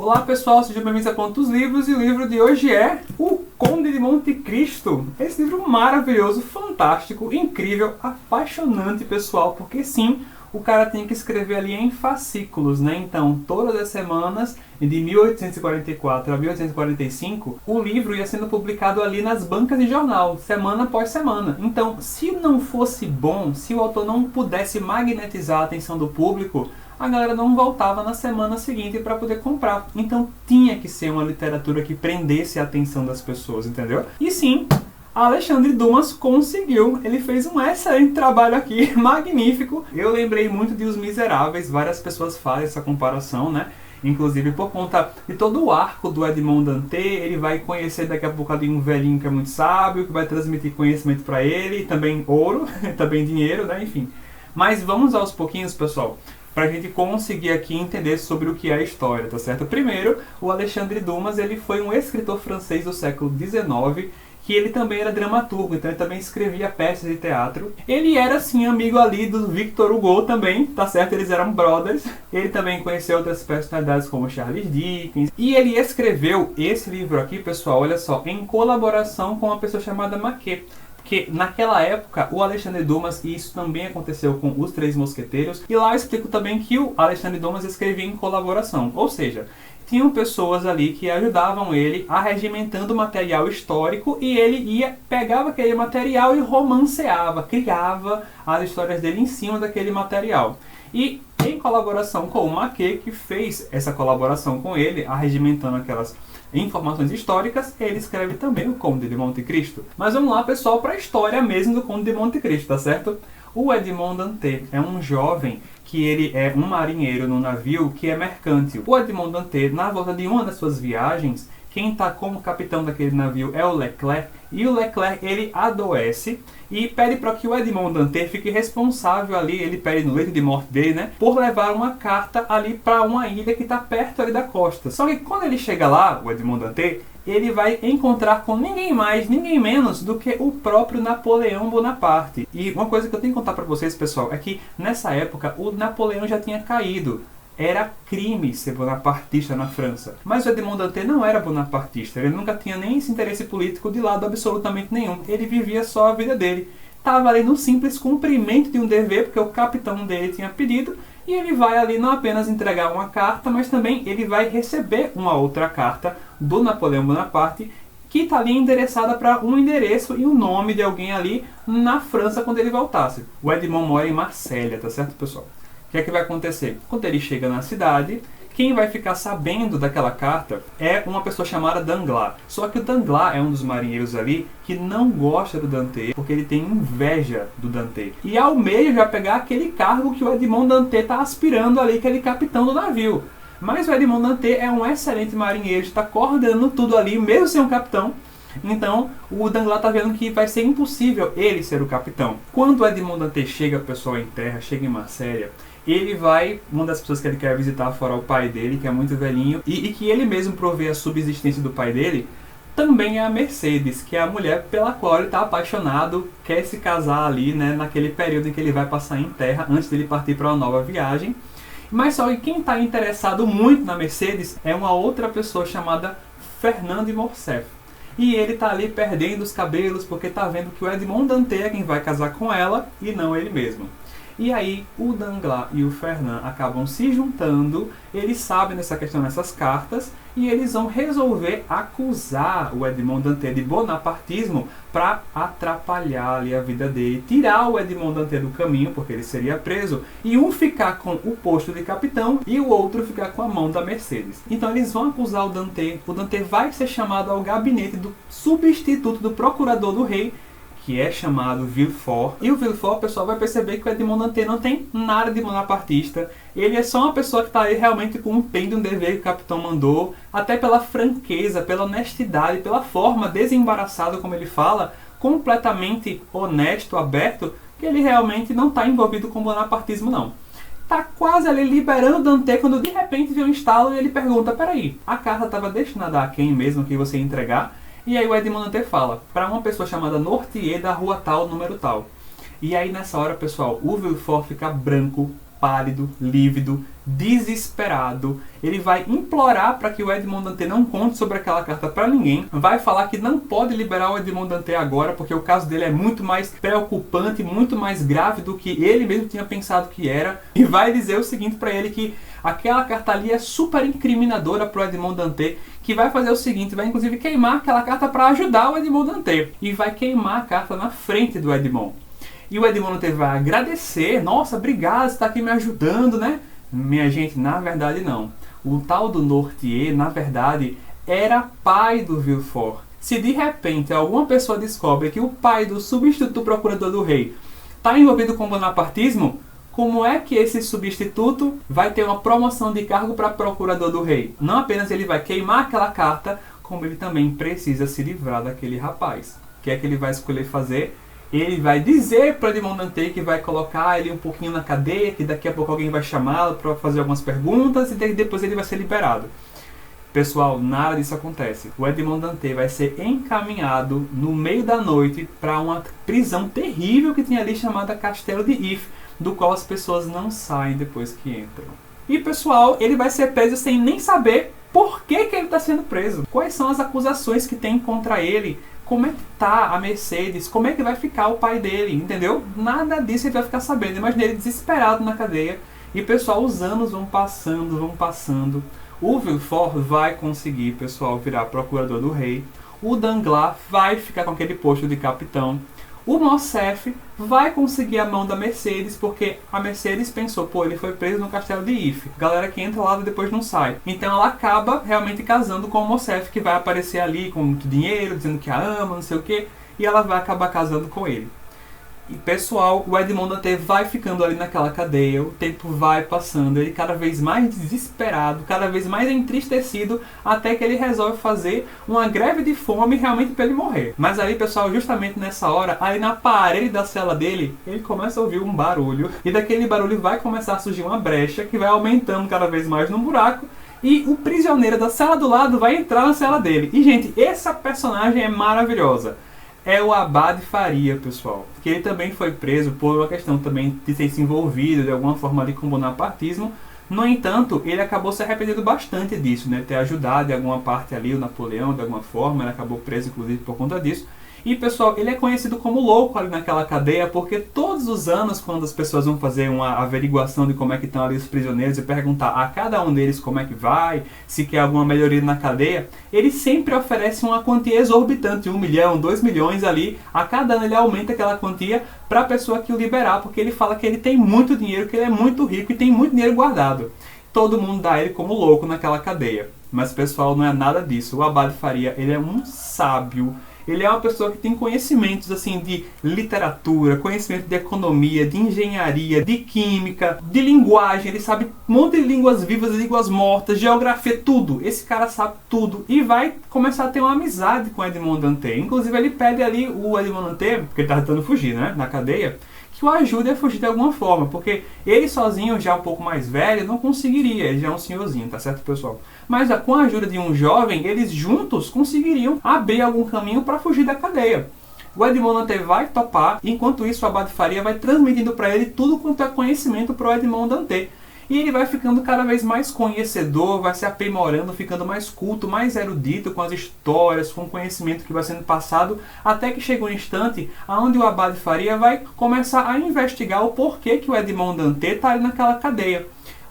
Olá pessoal, sejam bem-vindos a Pontos Livros e o livro de hoje é O Conde de Monte Cristo. Esse livro maravilhoso, fantástico, incrível, apaixonante pessoal, porque sim, o cara tinha que escrever ali em fascículos, né? Então, todas as semanas, de 1844 a 1845, o livro ia sendo publicado ali nas bancas de jornal, semana após semana. Então, se não fosse bom, se o autor não pudesse magnetizar a atenção do público, a galera não voltava na semana seguinte para poder comprar. Então tinha que ser uma literatura que prendesse a atenção das pessoas, entendeu? E sim, Alexandre Dumas conseguiu. Ele fez um excelente trabalho aqui, magnífico. Eu lembrei muito de Os Miseráveis, várias pessoas fazem essa comparação, né? Inclusive por conta de todo o arco do Edmond Dantès, ele vai conhecer daqui a pouco um velhinho que é muito sábio, que vai transmitir conhecimento para ele, também ouro, também dinheiro, né? Enfim. Mas vamos aos pouquinhos, pessoal, para a gente conseguir aqui entender sobre o que é a história, tá certo? Primeiro, o Alexandre Dumas, ele foi um escritor francês do século XIX, que ele também era dramaturgo, então ele também escrevia peças de teatro. Ele era, assim, amigo ali do Victor Hugo também, tá certo? Eles eram brothers. Ele também conheceu outras personalidades como Charles Dickens. E ele escreveu esse livro aqui, pessoal, olha só, em colaboração com uma pessoa chamada Maquet. Porque naquela época o Alexandre Dumas, e isso também aconteceu com Os Três Mosqueteiros, e lá eu explico também que o Alexandre Dumas escrevia em colaboração, ou seja, tinham pessoas ali que ajudavam ele arregimentando material histórico e ele pegava aquele material e romanceava, criava as histórias dele em cima daquele material. E em colaboração com o Maquet, que fez essa colaboração com ele, arregimentando aquelas informações históricas, ele escreve também o Conde de Monte Cristo. Mas vamos lá, pessoal, para a história mesmo do Conde de Monte Cristo, tá certo? O Edmond Dantès é um jovem que ele é um marinheiro no navio que é mercante. O Edmond Dantès, na volta de uma das suas viagens, quem está como capitão daquele navio é o Leclerc, e o Leclerc ele adoece e pede para que o Edmond Dantès fique responsável ali, ele pede no leito de morte dele, né, por levar uma carta ali para uma ilha que está perto ali da costa. Só que quando ele chega lá, o Edmond Dantès, ele vai encontrar com ninguém mais, ninguém menos do que o próprio Napoleão Bonaparte. E uma coisa que eu tenho que contar para vocês, pessoal, é que nessa época o Napoleão já tinha caído. Era crime ser bonapartista na França. Mas o Edmond Dantès não era bonapartista. Ele nunca tinha nem esse interesse político de lado absolutamente nenhum. Ele vivia só a vida dele. Estava ali no simples cumprimento de um dever, porque o capitão dele tinha pedido. E ele vai ali não apenas entregar uma carta, mas também ele vai receber uma outra carta do Napoleão Bonaparte, que está ali endereçada para um endereço e o nome de alguém ali na França quando ele voltasse. O Edmond mora em Marsella, tá certo, pessoal? O que é que vai acontecer? Quando ele chega na cidade, quem vai ficar sabendo daquela carta é uma pessoa chamada Danglars. Só que o Danglars é um dos marinheiros ali que não gosta do Dantès, porque ele tem inveja do Dantès. E almeja já pegar aquele cargo que o Edmond Dantès está aspirando ali, aquele capitão do navio. Mas o Edmond Dantès é um excelente marinheiro, está coordenando tudo ali, mesmo sem um capitão. Então, o Danglars está vendo que vai ser impossível ele ser o capitão. Quando o Edmond Dantès chega, pessoal, em terra, chega em Marsella, ele vai, uma das pessoas que ele quer visitar fora o pai dele, que é muito velhinho, e que ele mesmo provê a subsistência do pai dele, também é a Mercedes, que é a mulher pela qual ele está apaixonado, quer se casar ali, né, naquele período em que ele vai passar em terra, antes dele partir para uma nova viagem. Mas só que quem está interessado muito na Mercedes é uma outra pessoa chamada Fernand de Morcerf. E ele está ali perdendo os cabelos porque está vendo que o Edmond Dantès é quem vai casar com ela e não ele mesmo. E aí o Danglars e o Fernand acabam se juntando, eles sabem dessa questão nessas cartas, e eles vão resolver acusar o Edmond Dantès de bonapartismo para atrapalhar ali a vida dele, tirar o Edmond Dantès do caminho, porque ele seria preso, e um ficar com o posto de capitão e o outro ficar com a mão da Mercedes. Então eles vão acusar o Dantès vai ser chamado ao gabinete do substituto do procurador do rei, que é chamado Villefort. E o Villefort, pessoal, vai perceber que o Edmond Dantès não tem nada de bonapartista. Ele é só uma pessoa que está aí realmente cumprindo um dever que o capitão mandou, até pela franqueza, pela honestidade, pela forma desembaraçada como ele fala, completamente honesto, aberto, que ele realmente não está envolvido com bonapartismo, não. Tá quase ali liberando o Dantès quando de repente vem um estalo e ele pergunta: peraí, a carta estava destinada a quem mesmo que você ia entregar? E aí o Edmond Dantès fala, para uma pessoa chamada Nortier da rua tal, número tal. E aí nessa hora, pessoal, o Villefort fica branco, pálido, lívido, desesperado. Ele vai implorar para que o Edmond Dantès não conte sobre aquela carta para ninguém. Vai falar que não pode liberar o Edmond Dantès agora, porque o caso dele é muito mais preocupante, muito mais grave do que ele mesmo tinha pensado que era. E vai dizer o seguinte para ele, que aquela carta ali é super incriminadora para o Edmond Dantès, que vai fazer o seguinte, vai inclusive queimar aquela carta para ajudar o Edmond Dantès. E vai queimar a carta na frente do Edmond. E o Edmond Dantès vai agradecer, nossa, obrigado, você está aqui me ajudando, né? Minha gente, na verdade não. O tal do Nortier, na verdade, era pai do Villefort. Se de repente alguma pessoa descobre que o pai do substituto procurador do rei está envolvido com o bonapartismo, como é que esse substituto vai ter uma promoção de cargo para procurador do rei? Não apenas ele vai queimar aquela carta, como ele também precisa se livrar daquele rapaz. O que é que ele vai escolher fazer? Ele vai dizer para Edmond Dantès que vai colocar ele um pouquinho na cadeia, que daqui a pouco alguém vai chamá-lo para fazer algumas perguntas e depois ele vai ser liberado. Pessoal, nada disso acontece. O Edmond Dantès vai ser encaminhado no meio da noite para uma prisão terrível que tinha ali chamada Castelo de If, do qual as pessoas não saem depois que entram. E pessoal, ele vai ser preso sem nem saber por que ele está sendo preso. Quais são as acusações que tem contra ele? Como é que tá a Mercedes? Como é que vai ficar o pai dele? Entendeu? Nada disso ele vai ficar sabendo. Imagina ele desesperado na cadeia. E pessoal, os anos vão passando, vão passando. O Villefort vai conseguir, pessoal, virar procurador do rei. O Danglars vai ficar com aquele posto de capitão. O Morcerf vai conseguir a mão da Mercedes, porque a Mercedes pensou, pô, ele foi preso no castelo de If. Galera que entra lá e depois não sai. Então ela acaba realmente casando com o Morcerf, que vai aparecer ali com muito dinheiro, dizendo que a ama, não sei o que. E ela vai acabar casando com ele. E pessoal, o Edmond Dantès vai ficando ali naquela cadeia, o tempo vai passando, ele cada vez mais desesperado, cada vez mais entristecido, até que ele resolve fazer uma greve de fome realmente para ele morrer. Mas aí, pessoal, justamente nessa hora, ali na parede da cela dele, ele começa a ouvir um barulho, e daquele barulho vai começar a surgir uma brecha, que vai aumentando cada vez mais no buraco, e o prisioneiro da cela do lado vai entrar na cela dele. E, gente, essa personagem é maravilhosa. É o Abade Faria, pessoal. Que ele também foi preso por uma questão também de ter se envolvido de alguma forma ali com o bonapartismo. No entanto, ele acabou se arrependendo bastante disso, né? Ter ajudado em alguma parte ali o Napoleão de alguma forma. Ele acabou preso, inclusive, por conta disso. E, pessoal, ele é conhecido como louco ali naquela cadeia, porque todos os anos, quando as pessoas vão fazer uma averiguação de como é que estão ali os prisioneiros e perguntar a cada um deles como é que vai, se quer alguma melhoria na cadeia, ele sempre oferece uma quantia exorbitante, 1 milhão, 2 milhões ali. A cada ano ele aumenta aquela quantia para a pessoa que o liberar, porque ele fala que ele tem muito dinheiro, que ele é muito rico e tem muito dinheiro guardado. Todo mundo dá ele como louco naquela cadeia. Mas, pessoal, não é nada disso. O Abade Faria, ele é um sábio. Ele é uma pessoa que tem conhecimentos assim de literatura, conhecimento de economia, de engenharia, de química, de linguagem. Ele sabe um monte de línguas vivas e línguas mortas, geografia, tudo. Esse cara sabe tudo e vai começar a ter uma amizade com Edmond Dantès. Inclusive ele pede ali o Edmond Dantès, porque ele tá tentando fugir, né, na cadeia, que o ajude a fugir de alguma forma, porque ele sozinho, já um pouco mais velho, não conseguiria, ele já é um senhorzinho, tá certo, pessoal? Mas com a ajuda de um jovem, eles juntos conseguiriam abrir algum caminho para fugir da cadeia. O Edmond Dantès vai topar, enquanto isso o Abade Faria vai transmitindo para ele tudo quanto é conhecimento para o Edmond Dantès. E ele vai ficando cada vez mais conhecedor, vai se aprimorando, ficando mais culto, mais erudito com as histórias, com o conhecimento que vai sendo passado, até que chega um instante onde o Abade Faria vai começar a investigar o porquê que o Edmond Dantès está ali naquela cadeia.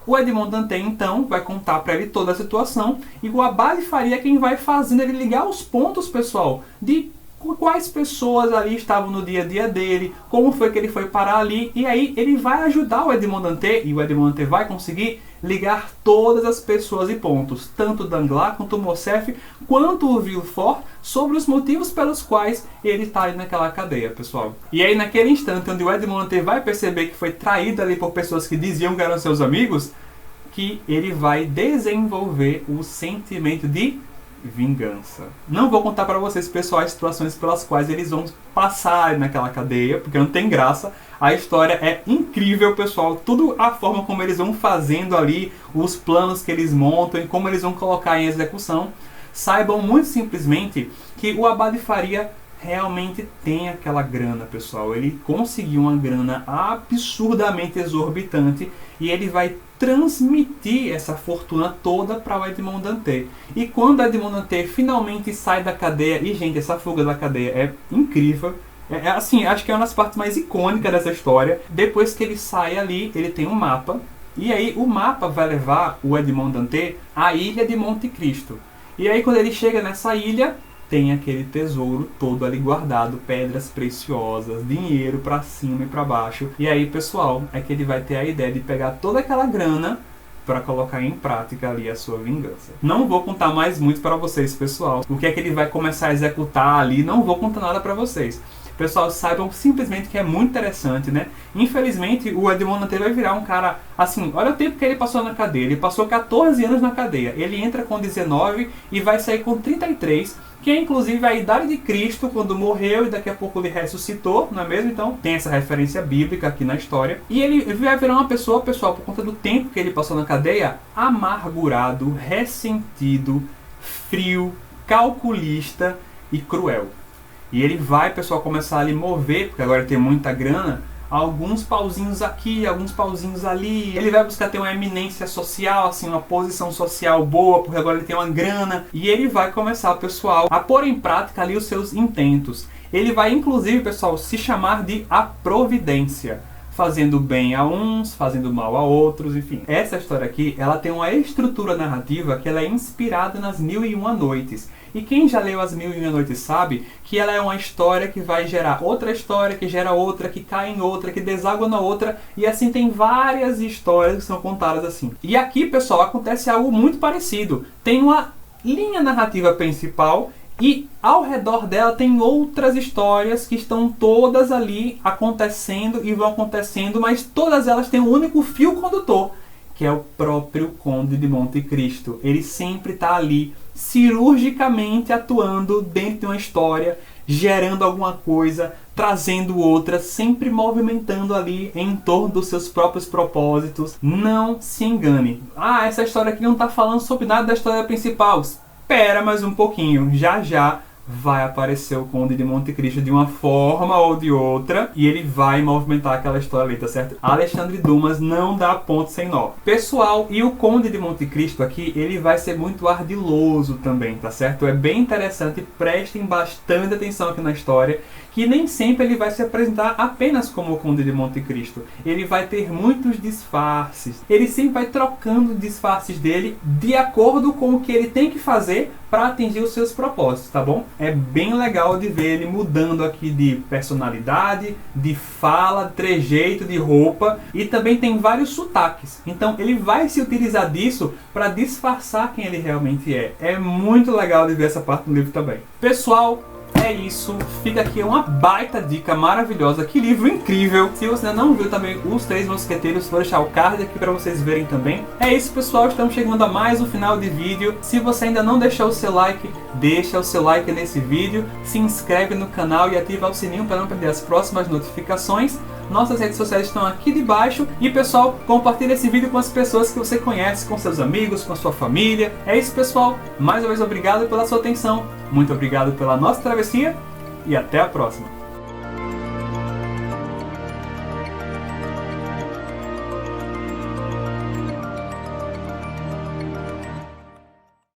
O Edmond Dantès, então, vai contar para ele toda a situação, e o Abade Faria é quem vai fazendo ele ligar os pontos, pessoal, de quais pessoas ali estavam no dia a dia dele, como foi que ele foi parar ali, e aí ele vai ajudar o Edmond Dantès, e o Edmond Dantès vai conseguir ligar todas as pessoas e pontos, tanto o Danglars, quanto o Morcerf, quanto o Villefort, sobre os motivos pelos quais ele está ali naquela cadeia, pessoal. E aí naquele instante onde o Edmond Dantès vai perceber que foi traído ali por pessoas que diziam que eram seus amigos, que ele vai desenvolver o sentimento de vingança. Não vou contar para vocês, pessoal, as situações pelas quais eles vão passar naquela cadeia, porque não tem graça. A história é incrível, pessoal. Tudo a forma como eles vão fazendo ali, os planos que eles montam e como eles vão colocar em execução. Saibam muito simplesmente que o Abade Faria realmente tem aquela grana, pessoal. Ele conseguiu uma grana absurdamente exorbitante e ele vai transmitir essa fortuna toda para o Edmond Dantès. E quando Edmond Dantès finalmente sai da cadeia, e gente, essa fuga da cadeia é incrível, assim, acho que é uma das partes mais icônicas dessa história. Depois que ele sai ali, ele tem um mapa, e aí o mapa vai levar o Edmond Dantès à ilha de Monte Cristo. E aí quando ele chega nessa ilha, tem aquele tesouro todo ali guardado, pedras preciosas, dinheiro pra cima e pra baixo. E aí, pessoal, é que ele vai ter a ideia de pegar toda aquela grana para colocar em prática ali a sua vingança. Não vou contar mais muito para vocês, pessoal. O que é que ele vai começar a executar ali, não vou contar nada para vocês. Pessoal, saibam simplesmente que é muito interessante, né? Infelizmente, o Edmond Dantès vai virar um cara... Assim, olha o tempo que ele passou na cadeia. Ele passou 14 anos na cadeia. Ele entra com 19 e vai sair com 33, que é inclusive a idade de Cristo, quando morreu e daqui a pouco ele ressuscitou, não é mesmo? Então, tem essa referência bíblica aqui na história. E ele vai virar uma pessoa, pessoal, por conta do tempo que ele passou na cadeia, amargurado, ressentido, frio, calculista e cruel. E ele vai, pessoal, começar a lhe mover, porque agora ele tem muita grana, alguns pauzinhos aqui, alguns pauzinhos ali. Ele vai buscar ter uma eminência social, assim, uma posição social boa, porque agora ele tem uma grana. E ele vai começar, pessoal, a pôr em prática ali os seus intentos. Ele vai, inclusive, pessoal, se chamar de a Providência. Fazendo bem a uns, fazendo mal a outros, enfim. Essa história aqui, ela tem uma estrutura narrativa que ela é inspirada nas Mil e Uma Noites. E quem já leu as Mil e Uma Noites sabe que ela é uma história que vai gerar outra história, que gera outra, que cai em outra, que deságua na outra. E assim tem várias histórias que são contadas assim. E aqui, pessoal, acontece algo muito parecido. Tem uma linha narrativa principal e ao redor dela tem outras histórias que estão todas ali acontecendo e vão acontecendo, mas todas elas têm um único fio condutor, que é o próprio Conde de Monte Cristo. Ele sempre está ali, cirurgicamente atuando dentro de uma história, gerando alguma coisa, trazendo outra, sempre movimentando ali em torno dos seus próprios propósitos. Não se engane. Ah, essa história aqui não está falando sobre nada da história principal. Espera mais um pouquinho, já já vai aparecer o Conde de Monte Cristo de uma forma ou de outra e ele vai movimentar aquela história ali, tá certo? Alexandre Dumas não dá ponto sem nó. Pessoal, e o Conde de Monte Cristo aqui, ele vai ser muito ardiloso também, tá certo? É bem interessante, prestem bastante atenção aqui na história, que nem sempre ele vai se apresentar apenas como o Conde de Monte Cristo. Ele vai ter muitos disfarces. Ele sempre vai trocando os disfarces dele de acordo com o que ele tem que fazer para atingir os seus propósitos, tá bom? É bem legal de ver ele mudando aqui de personalidade, de fala, trejeito, de roupa, e também tem vários sotaques. Então ele vai se utilizar disso para disfarçar quem ele realmente é. É muito legal de ver essa parte do livro também. Pessoal, é isso, fica aqui uma baita dica maravilhosa, que livro incrível. Se você ainda não viu também Os Três Mosqueteiros, vou deixar o card aqui para vocês verem também. É isso, pessoal, estamos chegando a mais um final de vídeo. Se você ainda não deixou o seu like, deixa o seu like nesse vídeo, se inscreve no canal e ativa o sininho para não perder as próximas notificações. Nossas redes sociais estão aqui debaixo. E, pessoal, compartilhe esse vídeo com as pessoas que você conhece, com seus amigos, com a sua família. É isso, pessoal. Mais uma vez, obrigado pela sua atenção. Muito obrigado pela nossa travessia. E até a próxima.